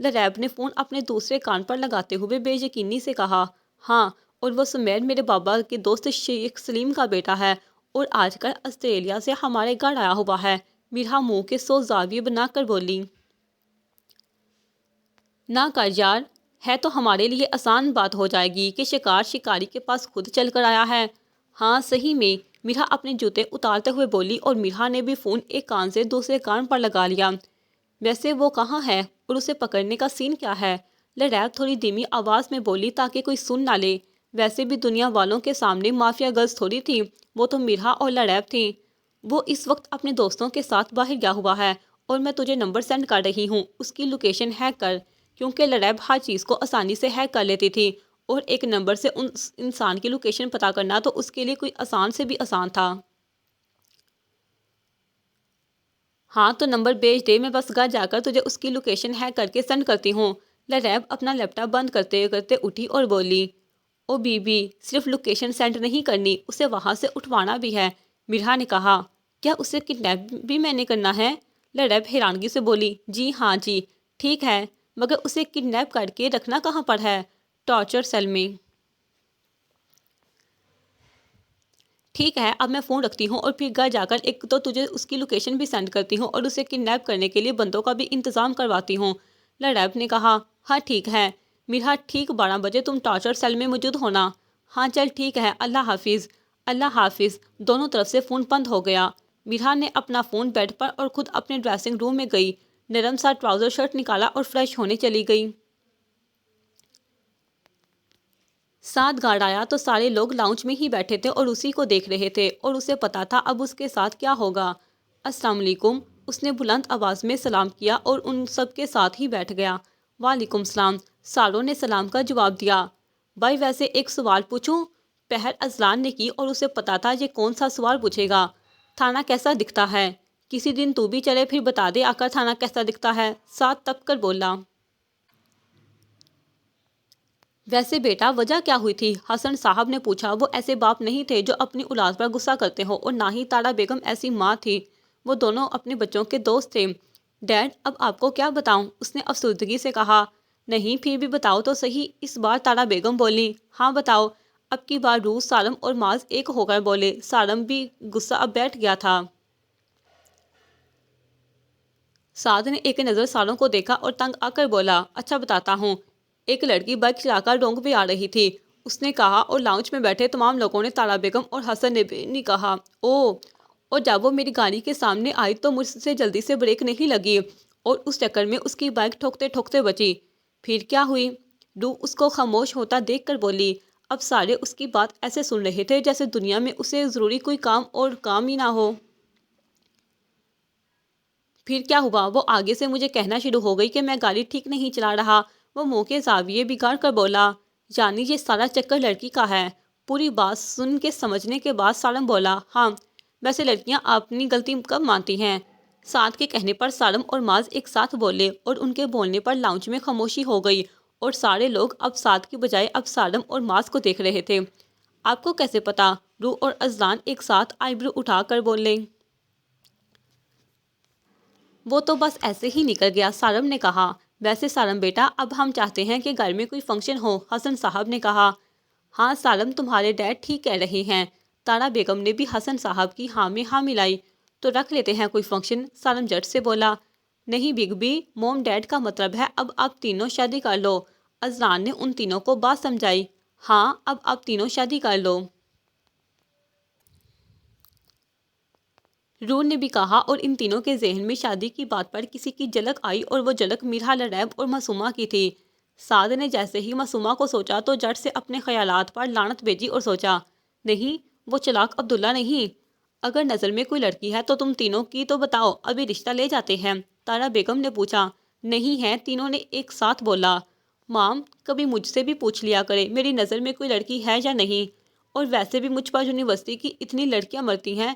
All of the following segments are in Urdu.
لریب نے فون اپنے دوسرے کان پر لگاتے ہوئے بے یقینی سے کہا، ہاں، اور وہ سمیر میرے بابا کے دوست شیخ سلیم کا بیٹا ہے اور آج کل آسٹریلیا سے ہمارے گھر آیا ہوا ہے۔ میرا منہ کے 100 زاویے بنا کر بولی۔ نہ کر یار، ہے تو ہمارے لیے آسان بات ہو جائے گی کہ شکار شکاری کے پاس خود چل کر آیا ہے۔ ہاں صحیح میں، میرا اپنے جوتے اتارتے ہوئے بولی اور میرا نے بھی فون ایک کان سے دوسرے کان پر لگا لیا۔ ویسے وہ کہاں ہے اور اسے پکڑنے کا سین کیا ہے؟ لریب تھوڑی دھیمی آواز میں بولی تاکہ کوئی سن نہ لے۔ ویسے بھی دنیا والوں کے سامنے مافیا گرلز تھوڑی تھی، وہ تو میرا اور لریب تھیں۔ وہ اس وقت اپنے دوستوں کے ساتھ باہر گیا ہوا ہے اور میں تجھے نمبر سینڈ کر رہی ہوں، اس کی لوکیشن ہیک کر، کیونکہ لریب ہر چیز کو آسانی سے ہیک کر لیتی تھی اور ایک نمبر سے اس انسان کی لوکیشن پتہ کرنا تو اس کے لیے کوئی آسان سے بھی آسان تھا۔ ہاں تو نمبر بھیج دے، میں بس گھر جا کر تجھے اس کی لوکیشن ہیک کر کے سینڈ کرتی ہوں۔ لریب اپنا لیپ ٹاپ بند کرتے کرتے اٹھی اور بولی، او بی بی، صرف لوکیشن سینڈ نہیں کرنی، اسے وہاں سے اٹھوانا بھی ہے۔ میرا نے کہا، کیا اسے کڈنیپ بھی میں نے کرنا ہے؟ لریب حیرانگی سے بولی، جی ہاں جی، ٹھیک ہے، مگر اسے کڈنیپ کر کے رکھنا کہاں پر ہے؟ ٹارچر سیل میں۔ ٹھیک ہے، اب میں فون رکھتی ہوں اور پھر گھر جا کر ایک تو تجھے اس کی لوکیشن بھی سینڈ کرتی ہوں اور اسے کڈنیپ کرنے کے لیے بندوں کا بھی انتظام کرواتی ہوں۔ لریب نے کہا، ہاں ٹھیک ہے میرا، ٹھیک 12 بجے تم ٹارچر سیل میں موجود ہونا۔ ہاں چل ٹھیک ہے، اللہ حافظ۔ اللہ حافظ۔ دونوں طرف سے فون بند ہو گیا۔ میرا نے اپنا فون بیڈ پر اور خود اپنے ڈریسنگ روم میں گئی، نرم سا ٹراؤزر شرٹ نکالا اور فریش ہونے چلی گئی۔ ساتھ گارڈ آیا تو سارے لوگ لاؤنج میں ہی بیٹھے تھے اور اسی کو دیکھ رہے تھے اور اسے پتا تھا اب اس کے ساتھ کیا ہوگا۔ السلام علیکم، اس نے بلند آواز میں سلام کیا اور ان سب کے ساتھ ہی بیٹھ گیا۔ وعلیکم السلام، ساروں نے سلام کا جواب دیا۔ بھائی ویسے ایک سوال پوچھوں؟ پہل اذلان نے کی اور اسے پتا تھا یہ کون سا سوال پوچھے گا۔ تھانہ کیسا دکھتا ہے؟ کسی دن تو بھی چلے پھر بتا دے آکر تھانہ کیسا دکھتا ہے، ساتھ تپ کر بولا۔ ویسے بیٹا وجہ کیا ہوئی تھی؟ حسن صاحب نے پوچھا۔ وہ ایسے باپ نہیں تھے جو اپنی اولاد پر غصہ کرتے ہوں اور نہ ہی تارا بیگم ایسی ماں تھی، وہ دونوں اپنے بچوں کے دوست تھے۔ ڈیڈ اب آپ کو کیا بتاؤں؟ اس نے افسردگی سے کہا۔ نہیں پھر بھی بتاؤ تو صحیح، اس بار تارا بیگم بولی۔ ہاں بتاؤ۔ اب کی بار روح، سالم اور معاذ ایک ہو کر بولے۔ سالم بھی غصہ اب بیٹھ گیا تھا۔ سعد نے ایک نظر سالوں کو دیکھا اور تنگ آ کر بولا، اچھا بتاتا ہوں۔ ایک لڑکی بائک چلا کر ڈونگ پہ آ رہی تھی، اس نے کہا، اور لاؤنج میں بیٹھے تمام لوگوں نے تارا بیگم اور حسن نے بھی کہا، او، اور جب وہ میری گاڑی کے سامنے آئی تو مجھ سے جلدی سے بریک نہیں لگی اور اس چکر میں اس کی بائک ٹھوکتے ٹھوکتے بچی۔ پھر کیا ہوئی؟ روح اس کو خاموش ہوتا دیکھ کر بولی۔ اب سارے اس کی بات ایسے سن رہے تھے جیسے دنیا میں اسے ضروری کوئی کام اور کام ہی نہ ہو۔ پھر کیا ہوا؟ وہ آگے سے مجھے کہنا شروع ہو گئی کہ میں گاڑی ٹھیک نہیں چلا رہا۔ وہ منہ کے زاویے بگاڑ کر بولا، یعنی یہ سارا چکر لڑکی کا ہے؟ پوری بات سن کے سمجھنے کے بعد سالم بولا، ہاں، ویسے لڑکیاں اپنی غلطی کب مانتی ہیں؟ سعد کے کہنے پر سالم اور معاذ ایک ساتھ بولے اور ان کے بولنے پر لاؤنج میں خاموشی ہو گئی اور سارے لوگ اب سعد کی بجائے اب سالم اور معاذ کو دیکھ رہے تھے۔ آپ کو کیسے پتا؟ روح اور اذلان ایک ساتھ آئی برو اٹھا کر بولے۔ وہ تو بس ایسے ہی نکل گیا، سالم نے کہا۔ ویسے سالم بیٹا اب ہم چاہتے ہیں کہ گھر میں کوئی فنکشن ہو، حسن صاحب نے کہا۔ ہاں سالم، تمہارے ڈیڈ ٹھیک کہہ رہے ہیں۔ تارا بیگم نے بھی حسن صاحب کی ہاں میں ہاں ملائی۔ تو رکھ لیتے ہیں کوئی فنکشن، سالم جٹ سے بولا۔ نہیں بگ بی، موم ڈیڈ کا مطلب ہے اب آپ تینوں شادی کر لو۔ اذلان نے ان تینوں کو بات سمجھائی۔ ہاں اب آپ تینوں شادی کر لو۔ روح نے بھی کہا اور ان تینوں کے ذہن میں شادی کی بات پر کسی کی جھلک آئی اور وہ جھلک میرا، لریب اور معصومہ کی تھی۔ سعد نے جیسے ہی معصومہ کو سوچا تو جٹ سے اپنے خیالات پر لعنت بھیجی اور سوچا، نہیں، وہ چلاک عبداللہ نہیں۔ اگر نظر میں کوئی لڑکی ہے تو تم تینوں کی تو بتاؤ، ابھی رشتہ لے جاتے ہیں؟ تارا بیگم نے پوچھا۔ نہیں ہے، تینوں نے ایک ساتھ بولا۔ مام کبھی مجھ سے بھی پوچھ لیا کرے میری نظر میں کوئی لڑکی ہے یا نہیں، اور ویسے بھی مجھ پر یونیورسٹی کی اتنی لڑکیاں مرتی ہیں،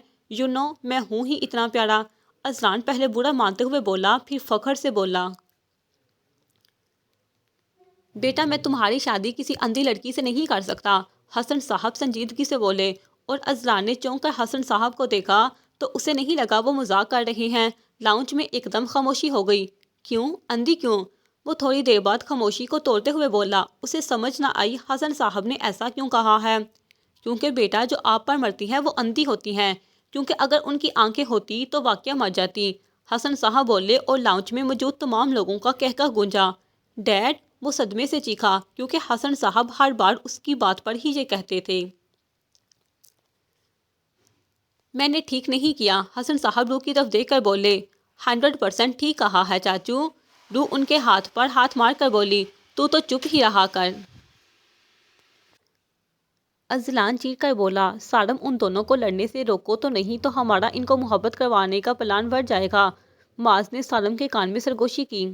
میں ہوں ہی اتنا پیارا۔ اذلان پہلے برا مانتے ہوئے بولا، پھر فخر سے بولا، بیٹا میں تمہاری شادی کسی اندھی لڑکی سے نہیں کر سکتا۔ حسن صاحب سنجیدگی سے بولے اور اذلان نے چونک کر حسن صاحب کو دیکھا تو اسے نہیں لگا وہ مذاق کر رہے ہیں۔ لاؤنج میں ایک دم خاموشی ہو گئی۔ کیوں؟ اندھی کیوں؟ وہ تھوڑی دیر بعد خاموشی کو توڑتے ہوئے بولا۔ اسے سمجھ نہ آئی حسن صاحب نے ایسا کیوں کہا ہے۔ کیونکہ بیٹا جو آپ پر مرتی ہے وہ اندھی ہوتی ہیں، کیونکہ اگر ان کی آنکھیں ہوتی تو واقعہ مر جاتی، حسن صاحب بولے اور لاؤنج میں موجود تمام لوگوں کا کہکہ گونجا۔ ڈیڈ، وہ صدمے سے چیخا، کیونکہ حسن صاحب ہر بار اس کی بات پر ہی یہ کہتے تھے۔ میں نے ٹھیک نہیں کیا، حسن صاحب روح کی طرف دیکھ کر بولے۔ 100% ٹھیک کہا ہے چاچو، روح ان کے ہاتھ پر ہاتھ مار کر بولی۔ تو چپ ہی رہا کر۔ اذلان چیخ کر بولا، سارم ان دونوں کو لڑنے سے روکو تو نہیں تو ہمارا ان کو محبت کروانے کا پلان بڑھ جائے گا۔ معاذ نے سارم کے کان میں سرگوشی کی۔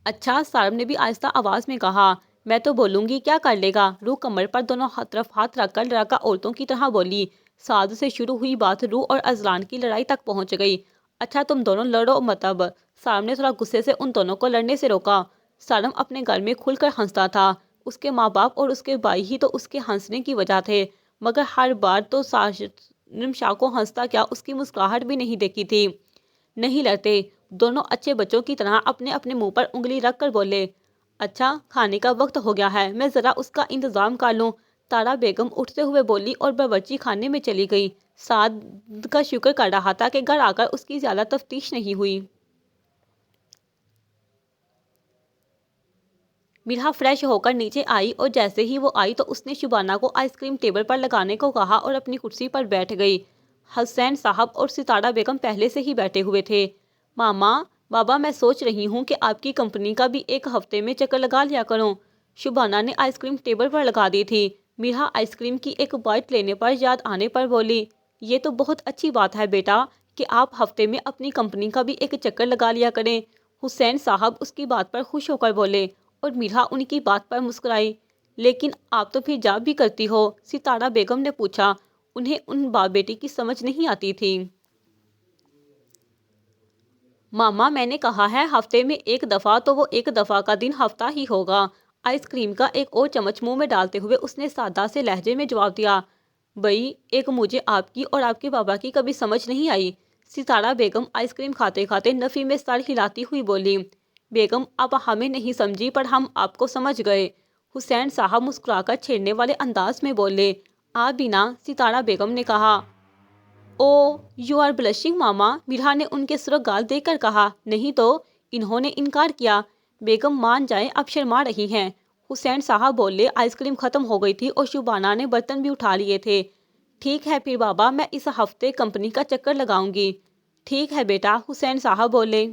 اچھا، سارم نے بھی آہستہ آواز میں کہا، میں تو بولوں گی کیا کر لے گا۔ روح کمر پر دونوں طرف ہاتھ رکھ کر لڑاکا عورتوں کی طرح بولی۔ سعد سے شروع ہوئی بات روح اور اذلان کی لڑائی تک پہنچ گئی۔ اچھا تم دونوں لڑو مطلب۔ سارم نے تھوڑا غصے سے ان دونوں کو لڑنے سے روکا۔ سارم اپنے گھر میں کھل کر ہنستا تھا، اس کے ماں باپ اور اس کے بھائی ہی تو اس کے ہنسنے کی وجہ تھے، مگر ہر بار تو سارم شاہ کو ہنستا کیا اس کی مسکراہٹ بھی نہیں دیکھی تھی۔ نہیں لڑتے، دونوں اچھے بچوں کی طرح اپنے اپنے منہ پر انگلی رکھ کر بولے۔ اچھا، کھانے کا وقت ہو گیا ہے، میں ذرا اس کا انتظام کر لوں، تارا بیگم اٹھتے ہوئے بولی اور باورچی خانے میں چلی گئی۔ سعد کا شکر کر رہا تھا کہ گھر آ کر اس کی زیادہ تفتیش نہیں ہوئی۔ میرا فریش ہو کر نیچے آئی اور جیسے ہی وہ آئی تو اس نے شبانہ کو آئس کریم ٹیبل پر لگانے کو کہا اور اپنی کرسی پر بیٹھ گئی۔ حسین صاحب اور ستارہ بیگم پہلے سے ہی بیٹھے ہوئے تھے۔ ماما، بابا، میں سوچ رہی ہوں کہ آپ کی کمپنی کا بھی ایک ہفتے میں چکر لگا لیا کروں۔ شبانہ نے آئس کریم ٹیبل پر لگا دی تھی۔ میرا آئس کریم کی ایک بائٹ لینے پر یاد آنے پر بولی، یہ تو بہت اچھی بات ہے بیٹا کہ آپ ہفتے میں اپنی کمپنی کا بھی ایک چکر لگا لیا کریں۔ حسین صاحب اس کی بات پر خوش ہو کر بولے اور میرا ان کی بات پر مسکرائی۔ لیکن آپ تو پھر جاب بھی کرتی ہو؟ ستارہ بیگم نے پوچھا۔ انہیں ان باپ بیٹی کی سمجھ نہیں آتی تھی۔ ماما، میں نے کہا ہے ہفتے میں ایک دفعہ، تو وہ ایک دفعہ کا دن ہفتہ ہی ہوگا۔ آئس کریم کا ایک اور چمچ منہ میں ڈالتے ہوئے اس نے سادہ سے لہجے میں جواب دیا۔ بھئی، ایک مجھے آپ کی اور آپ کے بابا کی کبھی سمجھ نہیں آئی۔ ستارہ بیگم آئس کریم کھاتے کھاتے نفی میں سر ہلاتی ہوئی بولی۔ بیگم، آپ ہمیں نہیں سمجھی پر ہم آپ کو سمجھ گئے۔ حسین صاحب مسکرا کر چھیڑنے والے انداز میں بولے۔ آپ بھی نا، ستارہ بیگم نے کہا۔ او، یو آر بلشنگ ماما، میرا نے ان کے سرخ گال دیکھ کر کہا۔ نہیں تو، انہوں نے انکار کیا۔ بیگم مان جائیں، اب شرما رہی ہیں۔ حسین صاحب بولے۔ آئس کریم ختم ہو گئی تھی اور شبانہ نے برتن بھی اٹھا لیے تھے۔ ٹھیک ہے پھر بابا، میں اس ہفتے کمپنی کا چکر لگاؤں گی۔ ٹھیک ہے بیٹا، حسین صاحب بولے۔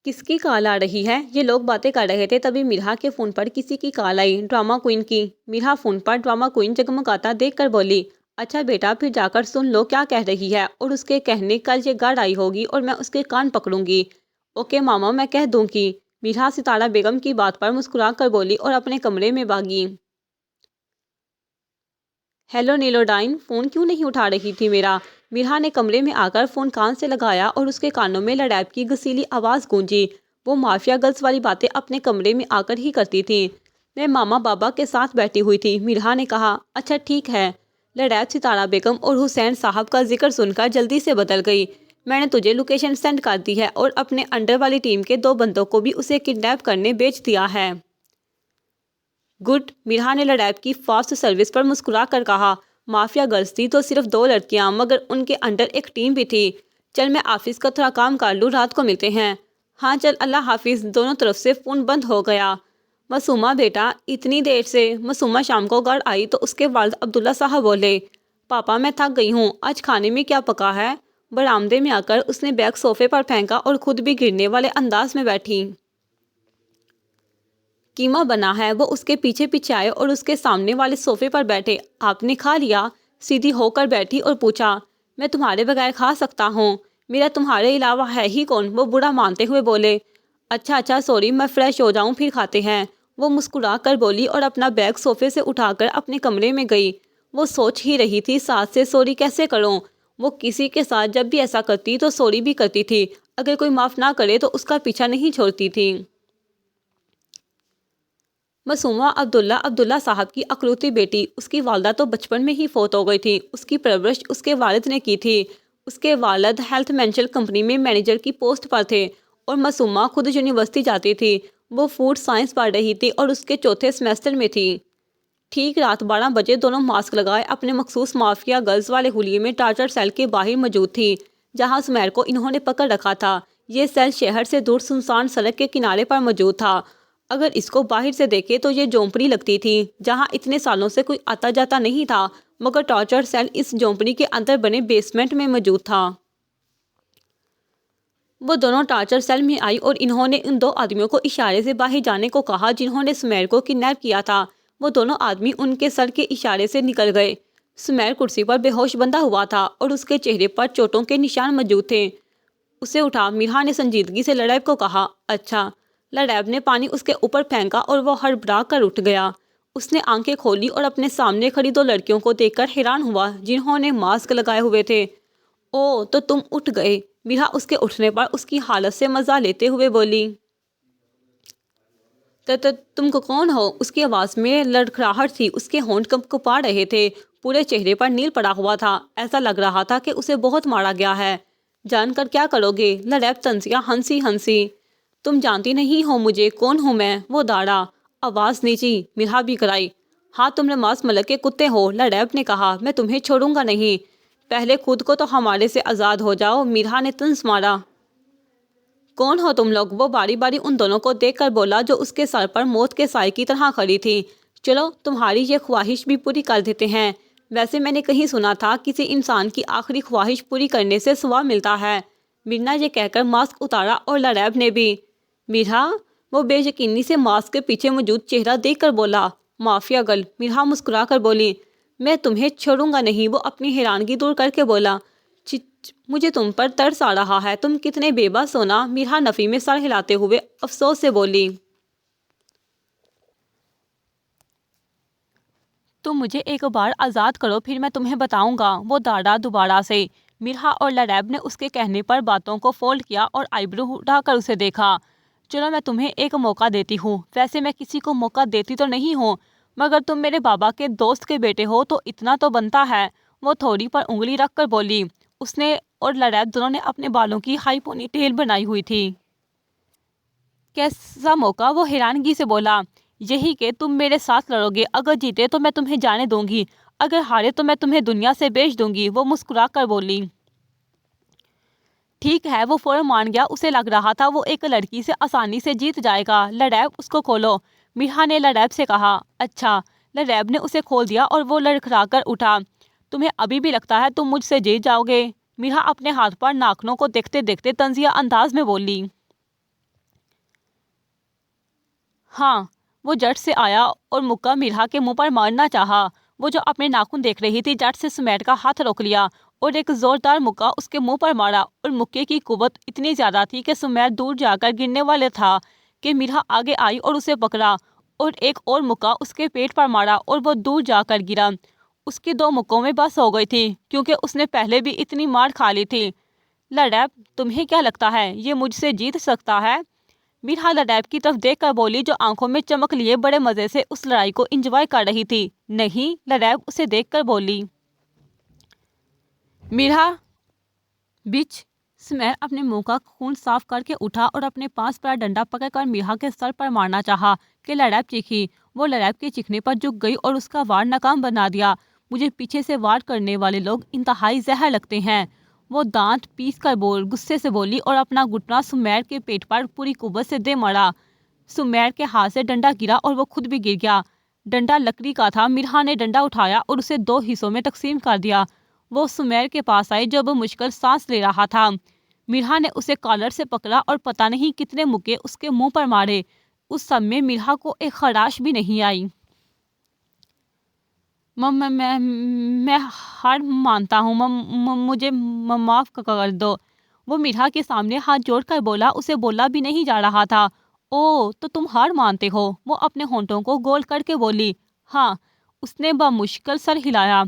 کس کی کال آ رہی ہے؟ یہ لوگ باتیں کر رہے تھے تبھی میرا کے فون پر کسی کی کال آئی، ڈرامہ کوئن کی۔ میرا فون پر ڈرامہ کوئن جگمگاتا دیکھ کر بولی، اچھا بیٹا پھر جا کر سن لو کیا کہہ رہی ہے، اور اس کے کہنے کل یہ گھر آئی ہوگی اور میں اس کے کان پکڑوں گی۔ اوکے ماما، میں کہہ دوں گی۔ میرا ستارہ بیگم کی بات پر مسکرا کر بولی اور اپنے کمرے میں بھاگی۔ ہیلو نیلوڈائن، فون کیوں نہیں اٹھا رہی تھی میرا؟ میرا نے کمرے میں آ کر فون کان سے لگایا اور اس کے کانوں میں لڑیب کی گسیلی آواز گونجی۔ وہ مافیا گرلز والی باتیں اپنے کمرے میں آ کر ہی کرتی تھیں۔ میں ماما بابا کے ساتھ بیٹھی ہوئی تھی، میرا نے کہا۔ اچھا ٹھیک ہے۔ لڑیب ستارہ بیگم اور حسین صاحب کا ذکر سن کر جلدی سے بدل گئی۔ میں نے تجھے لوکیشن سینڈ کر دی ہے اور اپنے انڈر والی ٹیم کے 2 بندوں کو بھی اسے کڈنیپ کرنے بھیج دیا ہے۔ گڈ، میرا نے لڑیب کی فاسٹ سروس پر مسکرا کر کہا۔ مافیا گرلز تھی تو صرف 2 لڑکیاں، مگر ان کے انڈر ایک ٹیم بھی تھی۔ چل میں آفس کا تھوڑا کام کر لوں، رات کو ملتے ہیں۔ ہاں چل، اللہ حافظ۔ دونوں طرف سے فون بند ہو گیا۔ معصومہ بیٹا، اتنی دیر سے؟ معصومہ شام کو گھر آئی تو اس کے والد عبداللہ صاحب بولے، پاپا میں تھک گئی ہوں، آج کھانے میں کیا پکا ہے؟ برآمدے میں آ کر اس نے بیگ صوفے پر پھینکا اور خود بھی گرنے والے انداز میں بیٹھی۔ قیمہ بنا ہے۔ وہ اس کے پیچھے پیچھے آئے اور اس کے سامنے والے صوفے پر بیٹھے۔ آپ نے کھا لیا؟ سیدھی ہو کر بیٹھی اور پوچھا۔ میں تمہارے بغیر کھا سکتا ہوں؟ میرا تمہارے علاوہ ہے ہی کون؟ وہ برا مانتے ہوئے بولے۔ اچھا سوری، میں فریش ہو جاؤں پھر کھاتے ہیں۔ وہ مسکرا کر بولی اور اپنا بیگ صوفے سے اٹھا کر اپنے کمرے میں گئی۔ وہ سوچ ہی رہی تھی ساتھ سے سوری کیسے کروں۔ وہ کسی کے ساتھ جب بھی ایسا کرتی تو سوری بھی کرتی تھی، اگر کوئی معاف نہ کرے تو اس کا پیچھا نہیں چھوڑتی تھی۔ معصومہ عبداللہ صاحب کی اکلوتی بیٹی، اس کی والدہ تو بچپن میں ہی فوت ہو گئی تھی۔ اس کی پرورش اس کے والد نے کی تھی۔ اس کے والد ہیلتھ مینشل کمپنی میں مینیجر کی پوسٹ پر تھے اور معصومہ خود یونیورسٹی جاتی تھی۔ وہ فوڈ سائنس پڑھ رہی تھی اور اس کے چوتھے سیمسٹر میں تھی۔ ٹھیک رات 12 بجے دونوں ماسک لگائے اپنے مخصوص مافیا گرلز والے حلیے میں ٹارچر سیل کے باہر موجود تھی، جہاں سمیر کو انہوں نے پکڑ رکھا تھا۔ یہ سیل شہر سے دور سنسان سڑک کے کنارے پر موجود تھا۔ اگر اس کو باہر سے دیکھے تو یہ جھونپڑی لگتی تھی جہاں اتنے سالوں سے کوئی آتا جاتا نہیں تھا، مگر ٹارچر سیل اس جھونپڑی کے اندر بنے بیسمنٹ میں موجود تھا۔ وہ دونوں ٹارچر سیل میں آئی اور انہوں نے ان 2 آدمیوں کو اشارے سے باہر جانے کو کہا جنہوں نے سمیر کو کڈنیپ کیا تھا۔ وہ دونوں آدمی ان کے سر کے اشارے سے نکل گئے۔ سمیر کرسی پر بے ہوش بندھا ہوا تھا اور اس کے چہرے پر چوٹوں کے نشان موجود تھے۔ اسے اٹھا میرا نے سنجیدگی سے لڑیب کو کہا، اچھا۔ لڑیب نے پانی اس کے اوپر پھینکا اور وہ ہڑبڑا کر اٹھ گیا۔ اس نے آنکھیں کھولی اور اپنے سامنے کھڑی 2 لڑکیوں کو دیکھ کر حیران ہوا جنہوں نے ماسک لگائے ہوئے تھے۔ او تو تم اٹھ گئے، میرا اس کے اٹھنے پر اس کی حالت سے مزہ لیتے ہوئے بولی۔ تم کو کون ہو؟ اس کی آواز میں لڑکھڑاہٹ تھی، اس کے ہونٹ کپا رہے تھے، پورے چہرے پر نیل پڑا ہوا تھا، ایسا لگ رہا تھا کہ اسے بہت مارا گیا ہے۔ جان کر کیا کرو گے؟ لڑیب طنزیہ ہنسی۔ تم جانتی نہیں ہو مجھے، کون ہوں میں؟ وہ داڑا، آواز نیچی، میرا بھی کرائی۔ ہاں تم نماز ملک کے کتے ہو، لڑیب نے کہا، میں تمہیں چھوڑوں گا نہیں، پہلے خود کو تو ہمارے سے آزاد ہو جاؤ، میرا نے طنز مارا۔ کون ہو تم لوگ؟ وہ باری باری ان دونوں کو دیکھ کر بولا جو اس کے سر پر موت کے سائے کی طرح کھڑی تھی۔ چلو تمہاری یہ خواہش بھی پوری کر دیتے ہیں۔ ویسے میں نے کہیں سنا تھا کسی انسان کی آخری خواہش پوری کرنے سے ثواب ملتا ہے۔ میرا یہ کہہ کر ماسک اتارا اور لڑیب نے بھی۔ میرا؟ وہ بے یقینی سے ماسک کے پیچھے موجود چہرہ دیکھ کر بولا۔ مافیا گرل، میرا مسکرا کر بولی، میں تمہیں چھوڑوں گا نہیں۔ وہ اپنی حیرانگی دور کر کے بولا، مجھے تم پر ترس آ رہا ہے، تم کتنے بے بس ہو نا۔ میرا نفی میں سر ہلاتے ہوئے افسوس سے بولی، تم مجھے ایک بار آزاد کرو پھر میں تمہیں بتاؤں گا۔ وہ داڑا دوبارہ سے۔ میرا اور لڑیب نے اس کے کہنے پر باتوں کو فولڈ کیا اور آئی برو اٹھا کر اسے دیکھا۔ چلو میں تمہیں ایک موقع دیتی ہوں۔ ویسے میں کسی کو موقع دیتی تو نہیں ہوں، مگر تم میرے بابا کے دوست کے بیٹے ہو تو اتنا تو بنتا ہے۔ وہ تھوڑی پر انگلی رکھ کر بولی۔ اس نے اور لڑیب دونوں نے اپنے بالوں کی ہائی پونی ٹیل بنائی ہوئی تھی۔ کیسا موقع؟ وہ حیرانگی سے بولا، یہی کہ تم میرے ساتھ لڑو گے، اگر جیتے تو میں تمہیں جانے دوں گی، اگر ہارے تو میں تمہیں دنیا سے بیچ دوں گی۔ وہ مسکرا کر بولی، ٹھیک ہے۔ وہ فوراً مان گیا، اسے لگ رہا تھا وہ ایک لڑکی سے آسانی سے جیت جائے گا۔ لڑیب، اس کو کھولو، میرا نے لڑیب سے کہا۔ اچھا۔ لڑیب نے اسے کھول دیا اور وہ لڑکھڑا کر اٹھا۔ تمہیں ابھی بھی لگتا ہے تم مجھ سے جیت جاؤ گے؟ میرا اپنے ہاتھ پر ناخنوں کو دیکھتے دیکھتے طنزیہ انداز میں بولی۔ ہاں۔ وہ جٹ سے آیا اور مکہ میرا کے منہ پر مارنا چاہا۔ وہ جو اپنے ناخن دیکھ رہی تھی جٹ سے سمیٹ کا ہاتھ روک لیا اور ایک زوردار مکہ اس کے منہ پر مارا، اور مکے کی قوت اتنی زیادہ تھی کہ سمیٹ دور جا کر گرنے والے تھا کہ میرا آگے آئی اور اسے پکڑا اور ایک اور مکہ اس کے پیٹ پر مارا اور وہ دور جا کر گرا۔ اس کی 2 مکوں میں بس ہو گئی تھی کیونکہ اس نے پہلے بھی اتنی مار کھا لی تھی۔ لڑیب، تمہیں کیا لگتا ہے یہ مجھ سے جیت سکتا ہے؟ میرا لڑیب کی طرف دیکھ کر بولی جو آنکھوں میں چمک لیے بڑے مزے سے اس لڑائی کو انجوائے کر رہی تھی۔ نہیں، لڑیب اسے دیکھ کر بولی۔ میرا بچ۔ سمیر اپنے منہ کا خون صاف کر کے اٹھا اور اپنے پاس پڑا ڈنڈا پکڑ کر میرا کے سر پر مارنا چاہا کہ لڑیب چیخی۔ وہ لڑیب کے چیخنے پر جھک گئی اور اس کا وار ناکام بنا دیا۔ مجھے پیچھے سے وار کرنے والے لوگ انتہائی زہر لگتے ہیں، وہ دانت پیس کر غصے سے بولی اور اپنا گھٹنا سمیر کے پیٹ پر پوری قوت سے دے مارا۔ سمیر کے ہاتھ سے ڈنڈا گرا اور وہ خود بھی گر گیا۔ ڈنڈا لکڑی کا تھا۔ میرا نے ڈنڈا اٹھایا اور اسے 2 حصوں میں تقسیم کر دیا۔ وہ سمیر کے پاس آئی جب وہ مشکل سانس لے رہا تھا۔ میرا نے اسے کالر سے پکڑا اور پتہ نہیں کتنے مکے اس کے منہ پر مارے۔ اس سب میں میرا کو ایک خراش بھی نہیں آئی۔ میں ہار مانتا ہوں، مجھے معاف کر دو، وہ میرا کے سامنے ہاتھ جوڑ کر بولا۔ اسے بولا بھی نہیں جا رہا تھا۔ او تو تم ہار مانتے ہو؟ وہ اپنے ہونٹوں کو گول کر کے بولی۔ ہاں۔ اس نے بمشکل سر ہلایا۔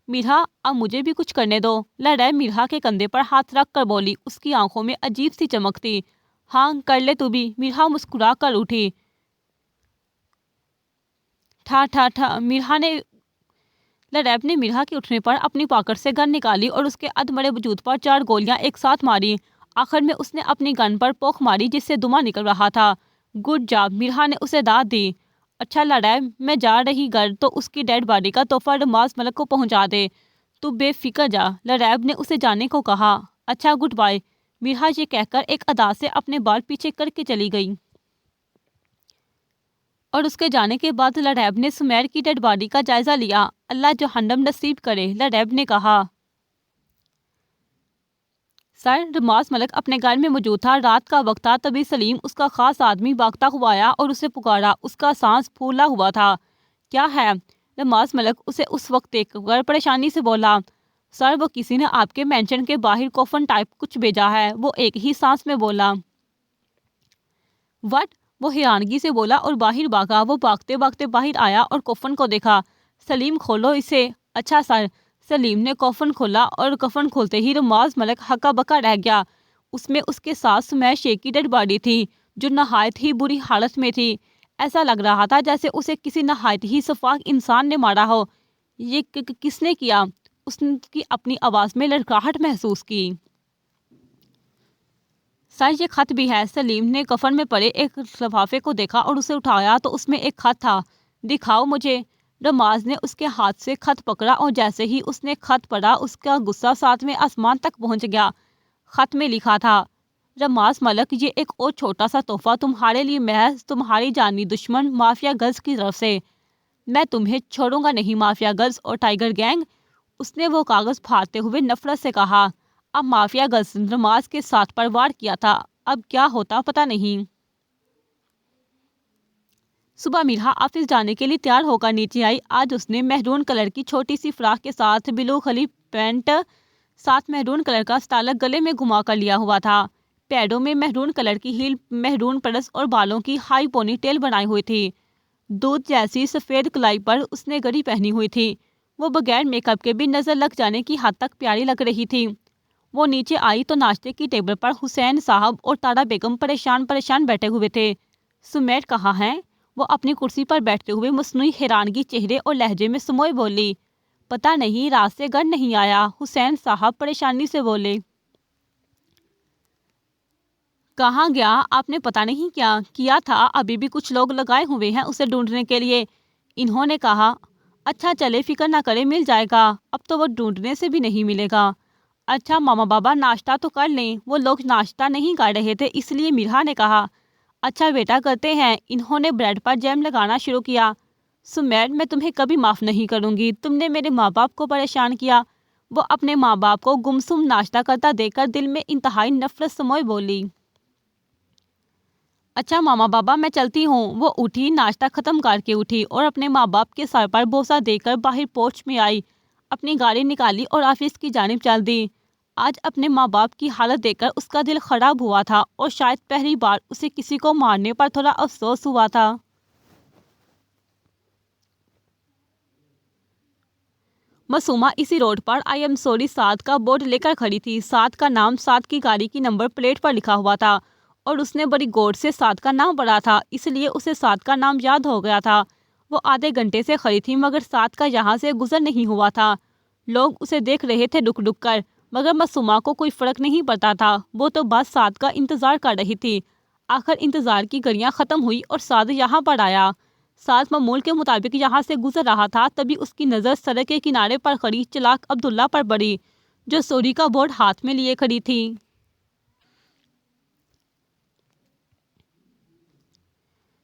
میرا، اب مجھے بھی کچھ کرنے دو، لڑیب میرا کے کندھے پر ہاتھ رکھ کر بولی۔ اس کی آنکھوں میں عجیب سی چمک تھی۔ ہاں کر لے تو بھی، میرا مسکرا کر اٹھی۔ ٹھا ٹھا ٹھا، میرا نے لریب نے میرا کے اٹھنے پر اپنی پاکٹ سے گن نکالی اور اس کے ادمرے وجود پر 4 گولیاں ایک ساتھ ماری۔ آخر میں اس نے اپنی گن پر پوک ماری جس سے دھواں نکل رہا تھا۔ گڈ جاب، میرا نے اسے داد دی۔ اچھا لریب، میں جا رہی گھر تو اس کی ڈیڈ باڈی کا تحفہ رماز ملک کو پہنچا دے۔ تو بے فکر جا، لریب نے اسے جانے کو کہا۔ اچھا گڈ بائے، میرا یہ کہہ کر ایک ادا سے اپنے بال پیچھے کر کے چلی گئی۔ اور اس کے جانے کے بعد لریب نے سمیر کی ڈیڈ باڈی کا جائزہ لیا۔ اللہ جہنم نصیب کرے، لریب نے کہا۔ سر، رماز ملک اپنے گھر میں موجود تھا، رات کا وقت تھا، تبھی سلیم اس کا خاص آدمی بھاگتا ہوا آیا اور اسے پکارا۔ اس کا سانس پھولا ہوا تھا۔ کیا ہے؟ رماز ملک اسے اس وقت دیکھ کر پریشانی سے بولا۔ سر، وہ کسی نے آپ کے مینشن کے باہر کوفن ٹائپ کچھ بھیجا ہے، وہ ایک ہی سانس میں بولا۔ وٹ؟ وہ حیرانگی سے بولا اور باہر بھاگا۔ وہ بھاگتے بھاگتے باہر آیا اور کوفن کو دیکھا۔ سلیم، کھولو اسے۔ اچھا سر۔ سلیم نے کوفن کھولا اور کفن کھولتے ہی رماز ملک ہکا بکا رہ گیا۔ اس میں اس کے ساتھ سمیر شیخ کی ڈیڈ باڈی تھی جو نہایت ہی بری حالت میں تھی۔ ایسا لگ رہا تھا جیسے اسے کسی نہایت ہی شفاق انسان نے مارا ہو۔ یہ کس نے کیا؟ اس کی اپنی آواز میں لڑکھڑاہٹ محسوس کی۔ سر، یہ خط بھی ہے۔ سلیم نے کفن میں پڑے ایک لفافے کو دیکھا اور اسے اٹھایا تو اس میں ایک خط تھا۔ دکھاؤ مجھے۔ رماز نے اس کے ہاتھ سے خط پکڑا اور جیسے ہی اس نے خط پڑھا اس کا غصہ 7ویں آسمان تک پہنچ گیا۔ خط میں لکھا تھا، رماز ملک، یہ ایک اور چھوٹا سا تحفہ تمہارے لیے محض تمہاری جانی دشمن مافیا گرلز کی طرف سے۔ میں تمہیں چھوڑوں گا نہیں مافیا گرلز اور ٹائیگر گینگ۔ اس نے وہ کاغذ پھاڑتے ہوئے نفرت سے کہا۔ اب مافیا گرلز رماز کے ساتھ پروار کیا تھا، اب کیا ہوتا پتہ نہیں۔ صبح میرا آفس جانے کے لیے تیار ہو کر نیچے آئی۔ آج اس نے مہرون کلر کی چھوٹی سی فراق کے ساتھ بلو خلی پینٹ، ساتھ مہرون کلر کا سٹالک گلے میں گھما کر لیا ہوا تھا۔ پیروں میں مہرون کلر کی ہیل، مہرون پرس اور بالوں کی ہائی پونی ٹیل بنائی ہوئی تھی۔ دودھ جیسی سفید کلائی پر اس نے گھڑی پہنی ہوئی تھی۔ وہ بغیر میک اپ کے بھی نظر لگ جانے کی حد تک پیاری لگ رہی تھی۔ وہ نیچے آئی تو ناشتے کی ٹیبل پر حسین صاحب اور تارا بیگم پریشان بیٹھے ہوئے تھے۔ سمیر کہاں ہیں؟ وہ اپنی کرسی پر بیٹھتے ہوئے مصنوعی حیرانگی چہرے اور لہجے میں سموئے بولی۔ پتہ نہیں، رات سے گھر نہیں آیا، حسین صاحب پریشانی سے بولے۔ کہاں گیا؟ آپ نے پتہ نہیں کیا کیا تھا؟ ابھی بھی کچھ لوگ لگائے ہوئے ہیں اسے ڈھونڈنے کے لیے، انہوں نے کہا۔ اچھا چلے، فکر نہ کرے، مل جائے گا۔ اب تو وہ ڈھونڈنے سے بھی نہیں ملے گا۔ اچھا ماما بابا، ناشتہ تو کر لیں۔ وہ لوگ ناشتہ نہیں کر رہے تھے، اس لیے میرا نے کہا۔ اچھا بیٹا، کرتے ہیں۔ انہوں نے بریڈ پر جیم لگانا شروع کیا۔ سمیر، میں تمہیں کبھی معاف نہیں کروں گی، تم نے میرے ماں باپ کو پریشان کیا۔ وہ اپنے ماں باپ کو گمسم ناشتہ کرتا دیکھ کر دل میں انتہائی نفرت سموئے بولی۔ اچھا ماما بابا، میں چلتی ہوں۔ وہ اٹھی، ناشتہ ختم کر کے اٹھی اور اپنے ماں باپ کے سر پر بوسہ دے کر باہر پورچ میں آئی، اپنی گاڑی نکالی اور آفس کی جانب چل دی۔ آج اپنے ماں باپ کی حالت دیکھ کر اس کا دل خراب ہوا تھا اور شاید پہلی بار اسے کسی کو مارنے پر تھوڑا افسوس ہوا تھا۔ معصومہ اسی روڈ پر آئی ایم سوری سعد کا بورڈ لے کر کھڑی تھی۔ سعد کا نام سعد کی گاڑی کی نمبر پلیٹ پر لکھا ہوا تھا اور اس نے بڑی غور سے سعد کا نام پڑھا تھا، اس لیے اسے سعد کا نام یاد ہو گیا تھا۔ وہ آدھے گھنٹے سے کھڑی تھی مگر سعد کا یہاں سے گزر نہیں ہوا تھا۔ لوگ اسے دیکھ رہے تھے رک رک کر، مگر معصومہ کو کوئی فرق نہیں پڑتا تھا۔ وہ تو بس سعد کا انتظار کر رہی تھی۔ آخر انتظار کی گھڑیاں ختم ہوئی اور سعد یہاں پر آیا۔ سعد معمول کے مطابق یہاں سے گزر رہا تھا، تبھی اس کی نظر سڑک کے کنارے پر کھڑی چلاک عبداللہ پر پڑی، جو سوری کا بورڈ ہاتھ میں لیے کھڑی تھی۔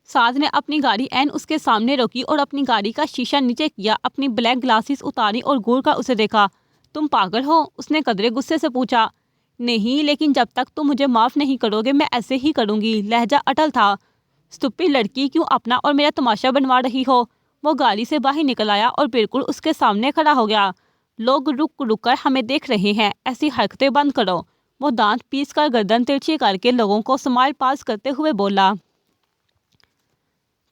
سعد نے اپنی گاڑی عین اس کے سامنے روکی اور اپنی گاڑی کا شیشہ نیچے کیا، اپنی بلیک گلاسز اتاری اور گور کر اسے دیکھا۔ تم پاگل ہو؟ اس نے قدرے غصے سے پوچھا۔ نہیں، لیکن جب تک تم مجھے معاف نہیں کرو گے میں ایسے ہی کروں گی، لہجہ اٹل تھا۔ اسٹوپڈ لڑکی، کیوں اپنا اور میرا تماشا بنوا رہی ہو؟ وہ گاڑی سے باہر نکل آیا اور بالکل اس کے سامنے کھڑا ہو گیا۔ لوگ رک رک کر ہمیں دیکھ رہے ہیں، ایسی حرکتیں بند کرو۔ وہ دانت پیس کر گردن ترچھی کر کے لوگوں کو سمائل پاس کرتے ہوئے بولا۔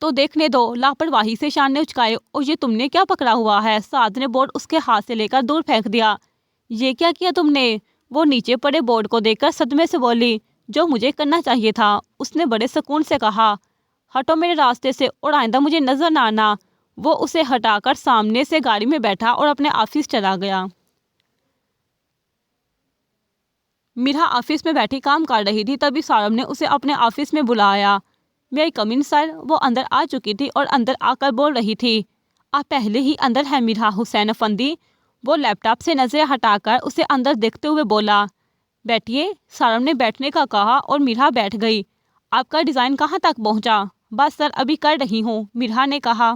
تو دیکھنے دو۔ لاپرواہی سے شان نے اچکائے۔ اور یہ تم نے کیا پکڑا ہوا ہے؟ سعد نے بورڈ اس کے ہاتھ سے لے کر دور پھینک دیا۔ یہ کیا کیا تم نے؟ وہ نیچے پڑے بورڈ کو دیکھ کر صدمے سے بولی۔ جو مجھے کرنا چاہیے تھا، اس نے بڑے سکون سے کہا۔ ہٹو میرے راستے سے اور آئندہ مجھے نظر نہ آنا۔ وہ اسے ہٹا کر سامنے سے گاڑی میں بیٹھا اور اپنے آفس چلا گیا۔ میرا آفس میں بیٹھی کام کر رہی تھی، تبھی سارم نے اسے اپنے آفس میں بلایا۔ میں کم ان سر؟ وہ اندر آ چکی تھی اور اندر آ کر بول رہی تھی، آپ پہلے ہی اندر ہیں میرا حسین افندی۔ وہ لیپ ٹاپ سے نظریں ہٹا کر اسے اندر دیکھتے ہوئے بولا، بیٹھیے۔ سارم نے بیٹھنے کا کہا اور میرا بیٹھ گئی۔ آپ کا ڈیزائن کہاں تک پہنچا؟ بس سر ابھی کر رہی ہوں، میرا نے کہا۔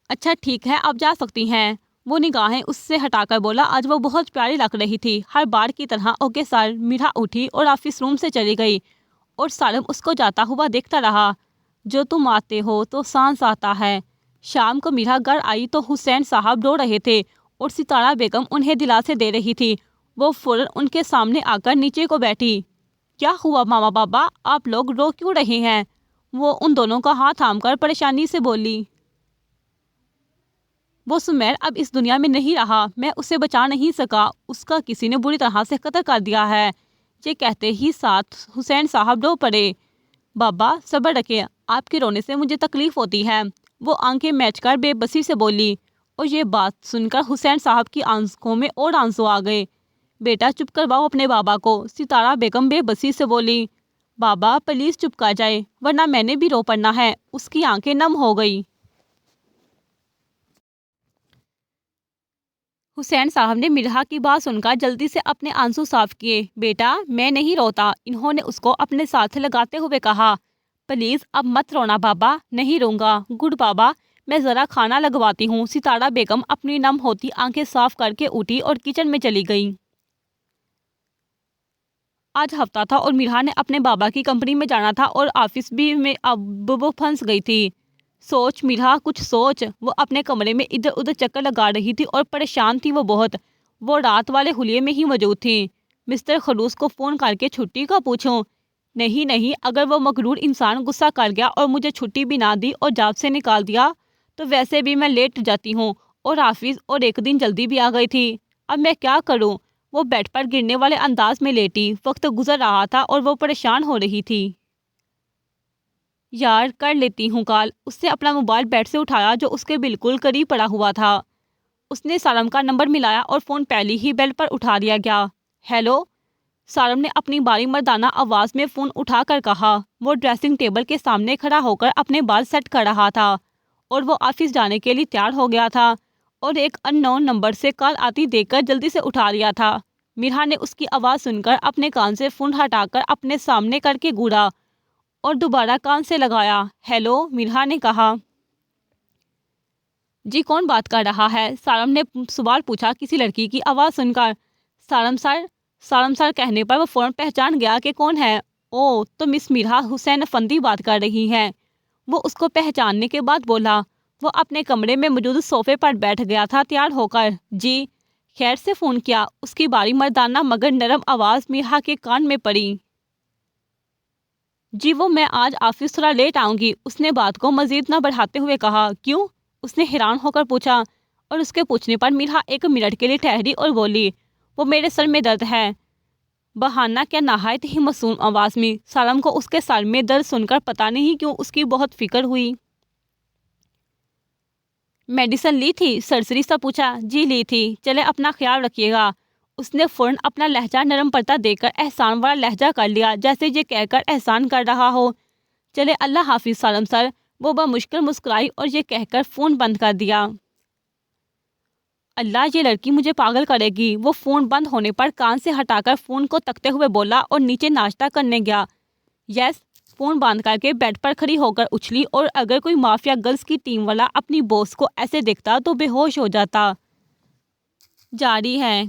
اچھا ٹھیک ہے، آپ جا سکتی ہیں۔ وہ نگاہیں اس سے ہٹا کر بولا، آج وہ بہت پیاری لگ رہی تھی، ہر بار کی طرح۔ Okay sir. میرا اٹھی اور آفس روم سے چلی گئی اور سارم اس کو جاتا ہوا دیکھتا رہا۔ جو تم آتے ہو تو سانس آتا ہے۔ شام کو میرا گھر آئی تو حسین صاحب رو رہے تھے اور ستارہ بیگم انہیں دلاسے دے رہی تھی۔ وہ فوراً ان کے سامنے آ کر نیچے کو بیٹھی۔ کیا ہوا ماما بابا، آپ لوگ رو کیوں رہے ہیں؟ وہ ان دونوں کا ہاتھ تھام کر پریشانی سے بولی۔ وہ سمیر اب اس دنیا میں نہیں رہا، میں اسے بچا نہیں سکا، اس کا کسی نے بری طرح سے قتل کر دیا ہے۔ یہ کہتے ہی ساتھ حسین صاحب رو پڑے۔ بابا صبر رکھیں، آپ کے رونے سے مجھے تکلیف ہوتی ہے، وہ آنکھیں میچ کر بے بسی سے بولی۔ اور یہ بات سن کر حسین صاحب کی آنکھوں میں اور آنسو آ گئے۔ بیٹا چپ کرواؤ اپنے بابا کو، ستارہ بیگم بے بسی سے بولی۔ بابا پلیز چپ کر جائے ورنہ میں نے بھی رو پڑنا ہے۔ اس کی آنکھیں نم ہو گئی۔ حسین صاحب نے مرحا کی بات سن کر جلدی سے اپنے آنسو صاف کیے۔ بیٹا میں نہیں روتا، انہوں نے اس کو اپنے ساتھ لگاتے ہوئے کہا۔ پلیز اب مت رونا بابا۔ نہیں روں گا۔ گڈ بابا، میں ذرا کھانا لگواتی ہوں۔ ستارہ بیگم اپنی نم ہوتی آنکھیں صاف کر کے اٹھی اور کچن میں چلی گئی۔ آج ہفتہ تھا اور مرحا نے اپنے بابا کی کمپنی میں جانا تھا اور آفس بھی میں اب وہ پھنس گئی تھی۔ سوچ مرحا، کچھ سوچ۔ وہ اپنے کمرے میں ادھر ادھر چکر لگا رہی تھی اور پریشان تھی وہ بہت۔ وہ رات والے حلیے میں ہی موجود تھی۔ مسٹر خلوص کو فون کر کے چھٹی کا پوچھوں؟ نہیں، اگر وہ مغرور انسان غصہ کر گیا اور مجھے چھٹی بھی نہ دی اور جاب سے نکال دیا تو ویسے بھی میں لیٹ جاتی ہوں اور آفس، اور ایک دن جلدی بھی آ گئی تھی۔ اب میں کیا کروں؟ وہ بیڈ پر گرنے والے انداز میں لیٹی۔ وقت گزر رہا تھا اور وہ پریشان ہو رہی تھی۔ یار کر لیتی ہوں کال۔ اس نے اپنا موبائل بیڈ سے اٹھایا جو اس کے بالکل قریب پڑا ہوا تھا۔ اس نے سارم کا نمبر ملایا اور فون پہلی ہی بیل پر اٹھا لیا گیا۔ ہیلو؟ سارم نے اپنی باری مردانہ آواز میں فون اٹھا کر کہا۔ وہ ڈریسنگ ٹیبل کے سامنے کھڑا ہو کر اپنے بال سیٹ کر رہا تھا اور وہ آفس جانے کے لیے تیار ہو گیا تھا اور ایک ان نون نمبر سے کال آتی دیکھ کر جلدی سے اٹھا لیا تھا۔ مرحا نے اس کی آواز سن کر اپنے کان سے فون ہٹا کر اپنے سامنے کر کے گھورا اور دوبارہ کان سے لگایا۔ ہیلو؟ مرحا نے کہا۔ جی کون بات کر رہا ہے؟ سارم نے سوال پوچھا کسی لڑکی کی آواز سن کر۔ سارم سر کہنے پر وہ فوراً پہچان گیا کہ کون ہے۔ او تو مس مرحا حسین افندی بات کر رہی ہیں۔ وہ اس کو پہچاننے کے بعد بولا۔ وہ اپنے کمرے میں موجود صوفے پر بیٹھ گیا تھا تیار ہو کر۔ جی خیر سے فون کیا؟ اس کی باری مردانہ مگر نرم آواز مرحا کے کان میں پڑی۔ جی وہ میں آج آفس تھوڑا لیٹ آؤں گی، اس نے بات کو مزید نہ بڑھاتے ہوئے کہا۔ کیوں؟ اس نے حیران ہو کر پوچھا اور اس کے پوچھنے پر مرحا ایک منٹ کے لیے ٹھہری اور بولی، وہ میرے سر میں درد ہے۔ بہانہ کیا نہایت ہی معصوم آواز میں۔ سارم کو اس کے سر میں درد سن کر پتہ نہیں کیوں اس کی بہت فکر ہوئی۔ میڈیسن لی تھی؟ سرسری سا پوچھا۔ جی لی تھی۔ چلے اپنا خیال رکھیے گا۔ اس نے فوراً اپنا لہجہ نرم پڑتا دیکھ کر احسان والا لہجہ کر لیا، جیسے یہ کہہ کر احسان کر رہا ہو، چلے اللہ حافظ سارم سر۔ وہ بمشکل مسکرائی اور یہ کہہ کر فون بند کر دیا۔ اللہ یہ لڑکی مجھے پاگل کرے گی۔ وہ فون بند ہونے پر کان سے ہٹا کر فون کو تکتے ہوئے بولا اور نیچے ناشتہ کرنے گیا۔ یس۔ فون بند کر کے بیڈ پر کھڑی ہو کر اچھلی اور اگر کوئی مافیا گرلز کی ٹیم والا اپنی بوس کو ایسے دیکھتا تو بے ہوش ہو جاتا۔ جاری ہے۔